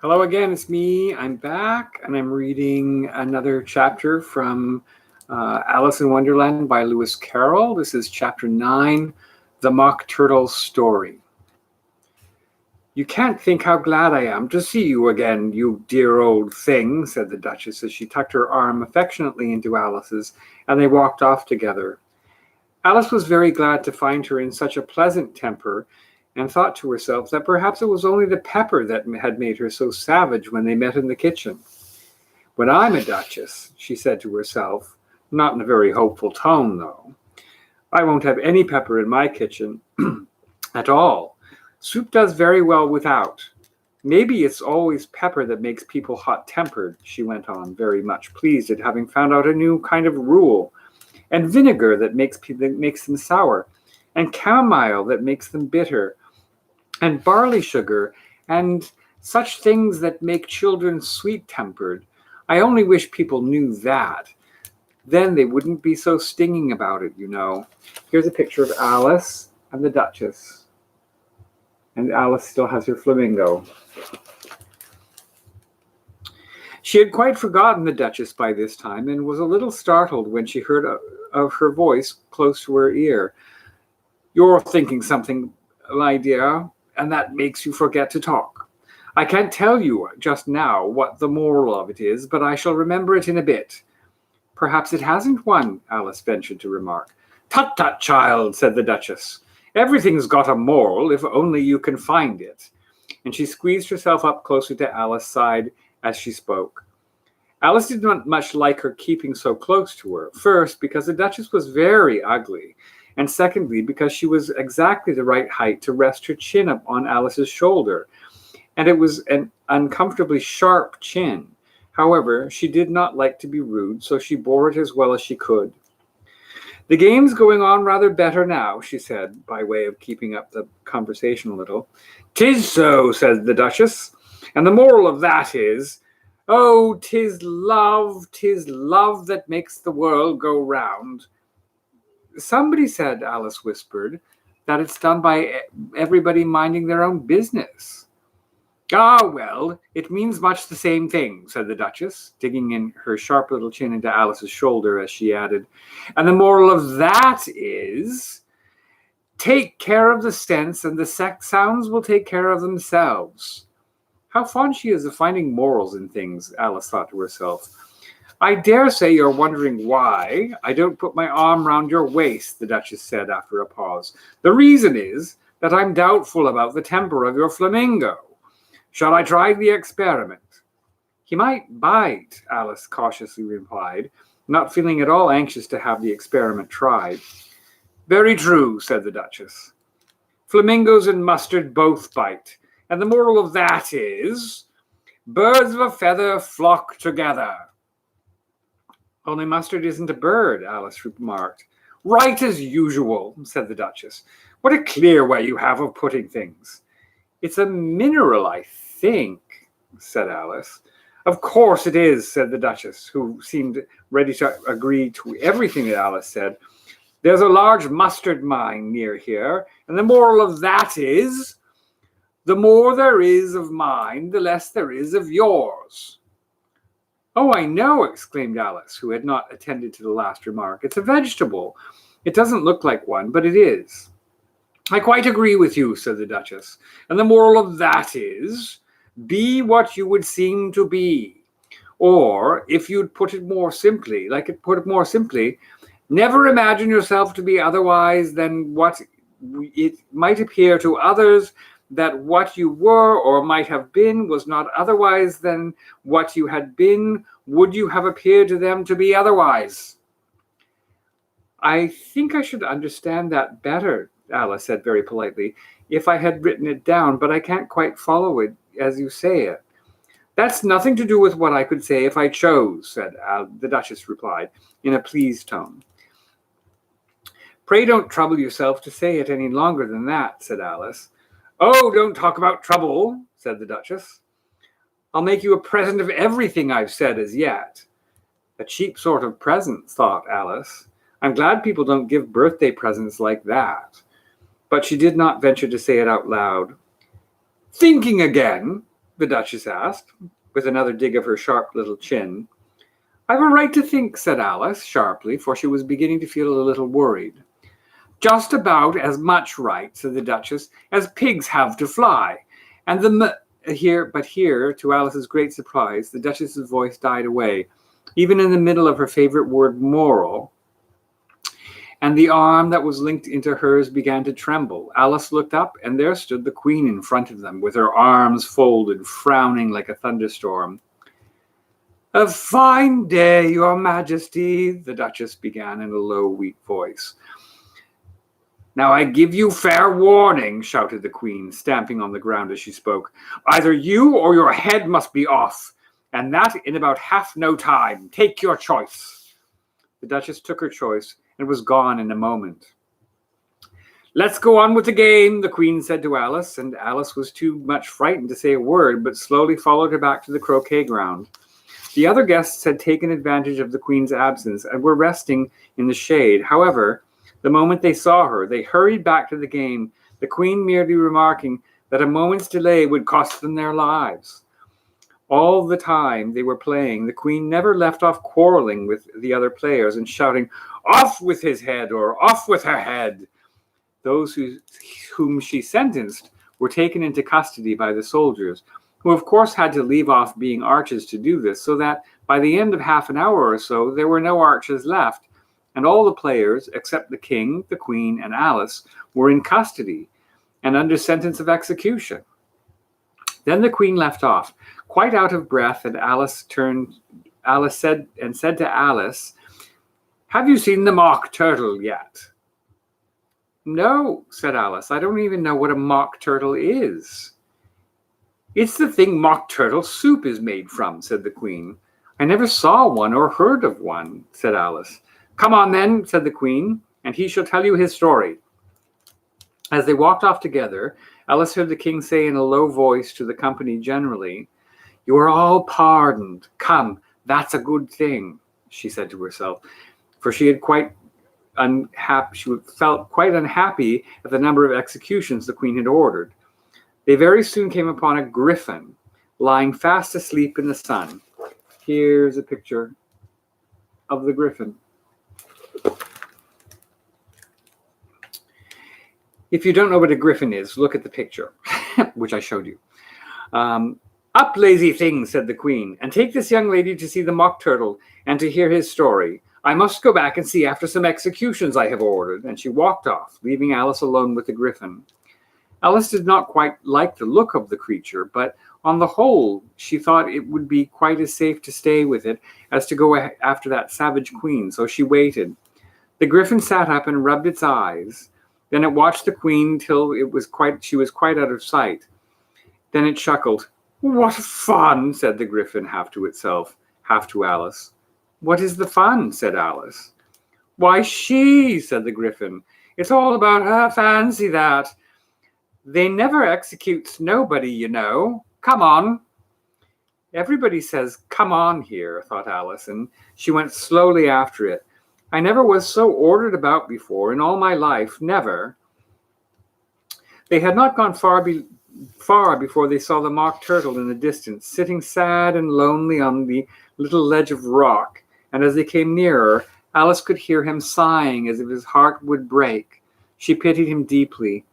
Hello again, it's me. I'm back and I'm reading another chapter from Alice in Wonderland by Lewis Carroll. This is chapter 9, The Mock Turtle's Story. "You can't think how glad I am to see you again, you dear old thing," said the Duchess as she tucked her arm affectionately into Alice's, and they walked off together. Alice was very glad to find her in such a pleasant temper, and thought to herself that perhaps it was only the pepper that had made her so savage when they met in the kitchen. "When I'm a duchess," she said to herself, not in a very hopeful tone, though, "I won't have any pepper in my kitchen at all. Soup does very well without. Maybe it's always pepper that makes people hot-tempered," she went on, very much pleased at having found out a new kind of rule, "and vinegar that makes them sour, and chamomile that makes them bitter, and barley sugar, and such things that make children sweet-tempered. I only wish people knew that. Then they wouldn't be so stinging about it, you know." Here's a picture of Alice and the Duchess. And Alice still has her flamingo. She had quite forgotten the Duchess by this time, and was a little startled when she heard of her voice close to her ear. "You're thinking something, my dear, and that makes you forget to talk. I can't tell you just now what the moral of it is, but I shall remember it in a bit." "Perhaps it hasn't one," Alice ventured to remark. "Tut, tut, child," said the Duchess. "Everything's got a moral, if only you can find it." And she squeezed herself up closer to Alice's side as she spoke. Alice did not much like her keeping so close to her, first because the Duchess was very ugly, and secondly because she was exactly the right height to rest her chin up on Alice's shoulder, and it was an uncomfortably sharp chin. However, she did not like to be rude, so she bore it as well as she could. "The game's going on rather better now," she said, by way of keeping up the conversation a little. "'Tis so," said the Duchess, "and the moral of that is, oh, 'tis love that makes the world go round." "Somebody said," Alice whispered, "that it's done by everybody minding their own business." "Ah, well, it means much the same thing," said the Duchess, digging in her sharp little chin into Alice's shoulder as she added, "and the moral of that is, take care of the sense and the sounds will take care of themselves." How fond she is of finding morals in things, Alice thought to herself. "I dare say you're wondering why I don't put my arm round your waist," the Duchess said after a pause. "The reason is that I'm doubtful about the temper of your flamingo. Shall I try the experiment?" "He might bite," Alice cautiously replied, not feeling at all anxious to have the experiment tried. "Very true," said the Duchess. "Flamingos and mustard both bite, and the moral of that is, birds of a feather flock together." "Only mustard isn't a bird," Alice remarked. "Right as usual," said the Duchess. "What a clear way you have of putting things." "It's a mineral, I think," said Alice. "Of course it is," said the Duchess, who seemed ready to agree to everything that Alice said. "There's a large mustard mine near here, and the moral of that is, the more there is of mine, the less there is of yours." "Oh, I know," exclaimed Alice, who had not attended to the last remark. "It's a vegetable. It doesn't look like one, but it is." "I quite agree with you," said the Duchess. "And the moral of that is, be what you would seem to be. Or, if you'd put it more simply, never imagine yourself to be otherwise than what it might appear to others that what you were or might have been was not otherwise than what you had been, would you have appeared to them to be otherwise." "I think I should understand that better," Alice said very politely, "if I had written it down, but I can't quite follow it as you say it." "That's nothing to do with what I could say if I chose," said the Duchess replied, in a pleased tone. "Pray don't trouble yourself to say it any longer than that," said Alice. "Oh, don't talk about trouble," said the Duchess. "I'll make you a present of everything I've said as yet." A cheap sort of present, thought Alice. I'm glad people don't give birthday presents like that. But she did not venture to say it out loud. "Thinking again," the Duchess asked, with another dig of her sharp little chin. I've a right to think, said Alice sharply, for she was beginning to feel a little worried. Just about as much right, said the Duchess, as pigs have to fly. And here, to Alice's great surprise, the Duchess's voice died away, even in the middle of her favorite word, moral, and the arm that was linked into hers began to tremble. Alice looked up, and there stood the Queen in front of them, with her arms folded, frowning like a thunderstorm. A fine day, Your Majesty, the Duchess began in a low, weak voice. Now I give you fair warning, shouted the Queen, stamping on the ground as she spoke. Either you or your head must be off, and that in about half no time. Take your choice. The Duchess took her choice and was gone in a moment. Let's go on with the game, the Queen said to Alice, and Alice was too much frightened to say a word, but slowly followed her back to the croquet ground. The other guests had taken advantage of the Queen's absence and were resting in the shade. However, the moment they saw her, they hurried back to the game, the Queen merely remarking that a moment's delay would cost them their lives. All the time they were playing, the Queen never left off quarreling with the other players and shouting, "Off with his head," or "Off with her head." Those whom she sentenced were taken into custody by the soldiers, who of course had to leave off being archers to do this, so that by the end of half an hour or so, there were no archers left, and all the players, except the King, the Queen, and Alice, were in custody and under sentence of execution. Then the Queen left off, quite out of breath, and Alice said to Alice, "Have you seen the mock turtle yet?" "No," said Alice. "I don't even know what a mock turtle is." "It's the thing mock turtle soup is made from," said the Queen. "I never saw one or heard of one," said Alice. "Come on then," said the Queen, "and he shall tell you his story." As they walked off together, Alice heard the King say in a low voice to the company generally, "You are all pardoned. Come, that's a good thing," she said to herself, for she felt quite unhappy at the number of executions the Queen had ordered. They very soon came upon a griffin lying fast asleep in the sun. Here's a picture of the griffin. If you don't know what a griffin is, look at the picture, which I showed you. "Up, lazy thing," said the Queen, "and take this young lady to see the mock turtle and to hear his story. I must go back and see after some executions I have ordered." And she walked off, leaving Alice alone with the griffin. Alice did not quite like the look of the creature, but on the whole, she thought it would be quite as safe to stay with it as to go after that savage Queen, so she waited. The griffin sat up and rubbed its eyes. Then it watched the Queen till she was quite out of sight. Then it chuckled. "What fun," said the griffin, half to itself, half to Alice. "What is the fun?" said Alice. "Why, she," said the griffin. "It's all about her fancy, that. They never executes nobody, you know. Come on." Everybody says "come on" here, thought Alice, and she went slowly after it. I never was so ordered about before in all my life, never. They had not gone far before they saw the mock turtle in the distance, sitting sad and lonely on the little ledge of rock, and as they came nearer, Alice could hear him sighing as if his heart would break. She pitied him deeply.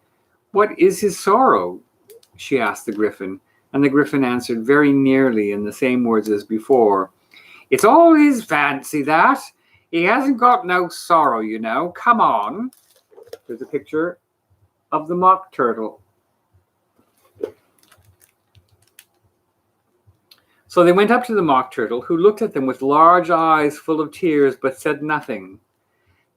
"What is his sorrow?" she asked the griffin, and the griffin answered very nearly in the same words as before. "It's all his fancy, that. He hasn't got no sorrow, you know. Come on." There's a picture of the mock turtle. So they went up to the mock turtle, who looked at them with large eyes full of tears, but said nothing.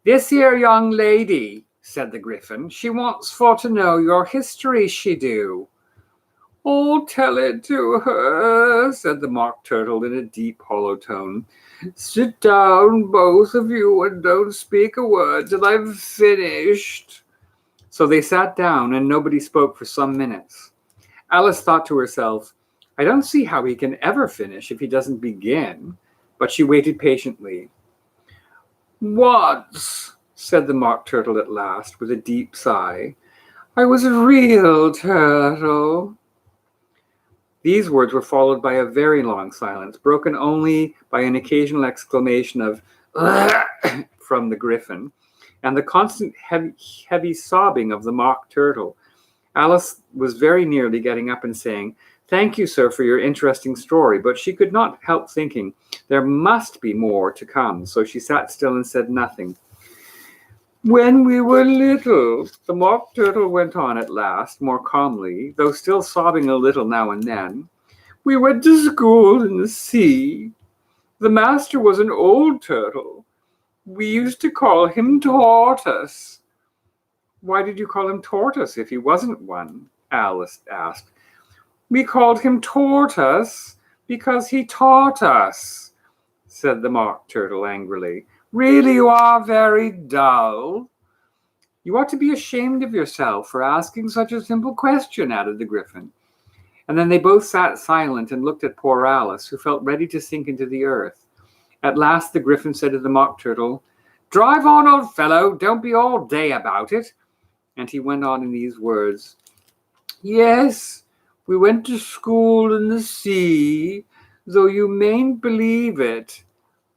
"This here young lady," said the griffin, "she wants for to know your history, she do." "Oh, tell it to her," said the mock turtle in a deep, hollow tone. "Sit down, both of you, and don't speak a word till I've finished." So they sat down, and nobody spoke for some minutes. Alice thought to herself, "I don't see how he can ever finish if he doesn't begin," but she waited patiently. "Once," said the mock turtle at last, with a deep sigh, "I was a real turtle." These words were followed by a very long silence, broken only by an occasional exclamation of from the Griffin, and the constant heavy sobbing of the Mock Turtle. Alice was very nearly getting up and saying, "Thank you, sir, for your interesting story," but she could not help thinking there must be more to come, so she sat still and said nothing. "When we were little," the Mock Turtle went on at last, more calmly, though still sobbing a little now and then, "we went to school in the sea. The master was an old turtle. We used to call him Tortoise." "Why did you call him Tortoise if he wasn't one?" Alice asked. "We called him Tortoise because he taught us," said the Mock Turtle angrily. "Really, you are very dull." "You ought to be ashamed of yourself for asking such a simple question," added the Griffin. And then they both sat silent and looked at poor Alice, who felt ready to sink into the earth. At last the Griffin said to the Mock Turtle, "Drive on, old fellow, don't be all day about it." And he went on in these words, "Yes, we went to school in the sea, though you mayn't believe it."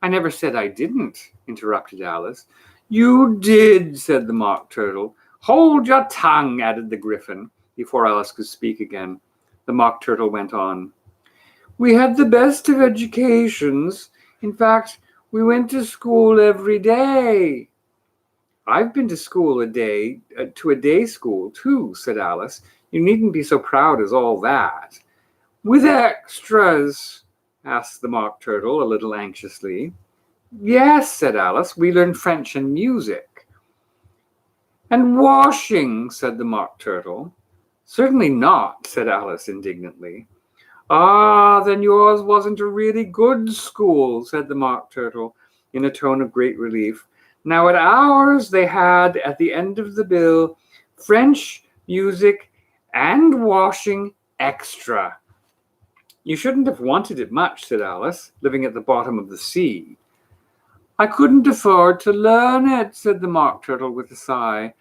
"I never said I didn't," interrupted Alice. "You did," said the Mock Turtle. "Hold your tongue," added the Griffin, before Alice could speak again. The Mock Turtle went on. "We had the best of educations. In fact, we went to school every day." "I've been to school a day school too," said Alice. "You needn't be so proud as all that." "With extras?" asked the Mock Turtle a little anxiously. "Yes," said Alice, "we learned French and music." "And washing?" said the Mock Turtle. "Certainly not," said Alice indignantly. "Ah, then yours wasn't a really good school," said the Mock Turtle in a tone of great relief. "Now at ours they had, at the end of the bill, French, music, and washing extra." "You shouldn't have wanted it much," said Alice, "living at the bottom of the sea." "I couldn't afford to learn it," said the Mock Turtle with a sigh.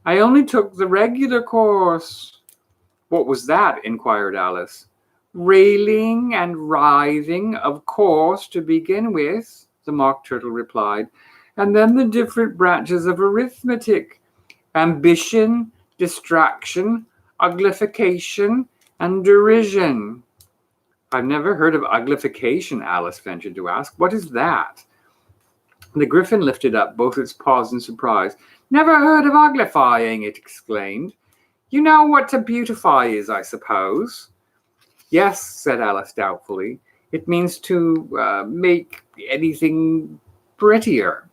"I only took the regular course." "What was that?" inquired Alice. "Railing and writhing, of course, to begin with," the Mock Turtle replied, "and then the different branches of arithmetic: ambition, distraction, uglification, and derision." "I've never heard of uglification," Alice ventured to ask. "What is that?" The Griffin lifted up both its paws in surprise. "Never heard of uglifying?" it exclaimed. "You know what to beautify is, I suppose." "Yes," said Alice doubtfully. "It means to make anything prettier."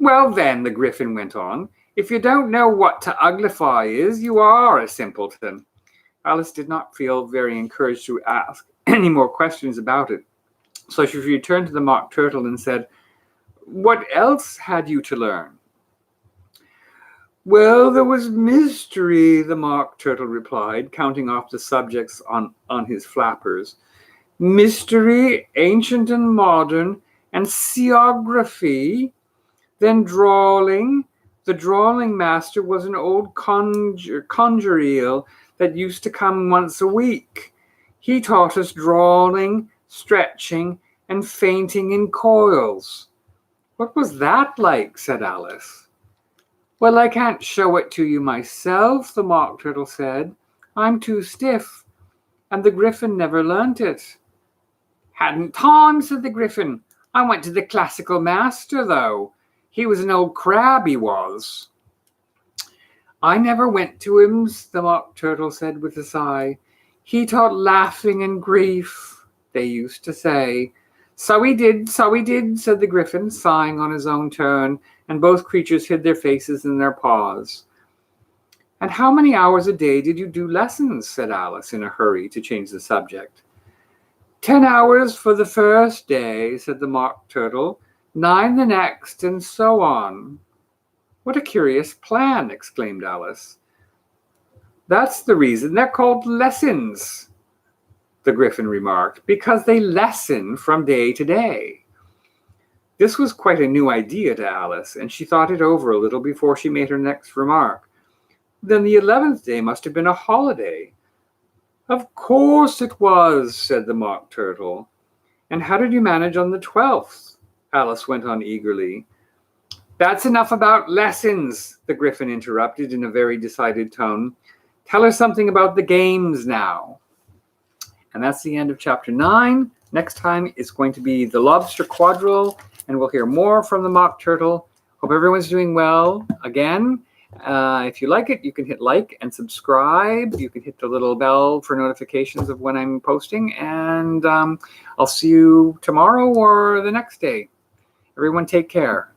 "Well then," the Griffin went on, "if you don't know what to uglify is, you are a simpleton." Alice did not feel very encouraged to ask any more questions about it, so she returned to the Mock Turtle and said, "What else had you to learn?" "Well, there was mystery," the Mock Turtle replied, counting off the subjects on his flappers. "Mystery, ancient and modern, and seography. Then drawing. The drawing master was an old conjure eel that used to come once a week. He taught us drawing, stretching, and fainting in coils." "What was that like?" said Alice. "Well, I can't show it to you myself," the Mock Turtle said. "I'm too stiff, and the Griffin never learnt it." "Hadn't time," said the Griffin. "I went to the classical master, though. He was an old crab, he was." "I never went to him," the Mock Turtle said with a sigh. "He taught laughing and grief, they used to say." So he did," said the Griffin, sighing on his own turn, and both creatures hid their faces in their paws. "And how many hours a day did you do lessons?" said Alice in a hurry to change the subject. 10 hours for the first day," said the Mock Turtle, 9 the next, and so on." "What a curious plan," exclaimed Alice. "That's the reason they're called lessons," the Griffin remarked, "because they lessen from day to day." This was quite a new idea to Alice, and she thought it over a little before she made her next remark. "Then the 11th day must have been a holiday." Of course it was, said the Mock Turtle. And how did you manage on the 12th? Alice went on eagerly. That's enough about lessons, the Gryphon interrupted in a very decided tone. Tell us something about the games now. And that's the end of chapter 9. Next time is going to be the Lobster Quadrille, and we'll hear more from the Mock Turtle. Hope everyone's doing well. Again, if you like it, you can hit like and subscribe. You can hit the little bell for notifications of when I'm posting. And I'll see you tomorrow or the next day. Everyone take care.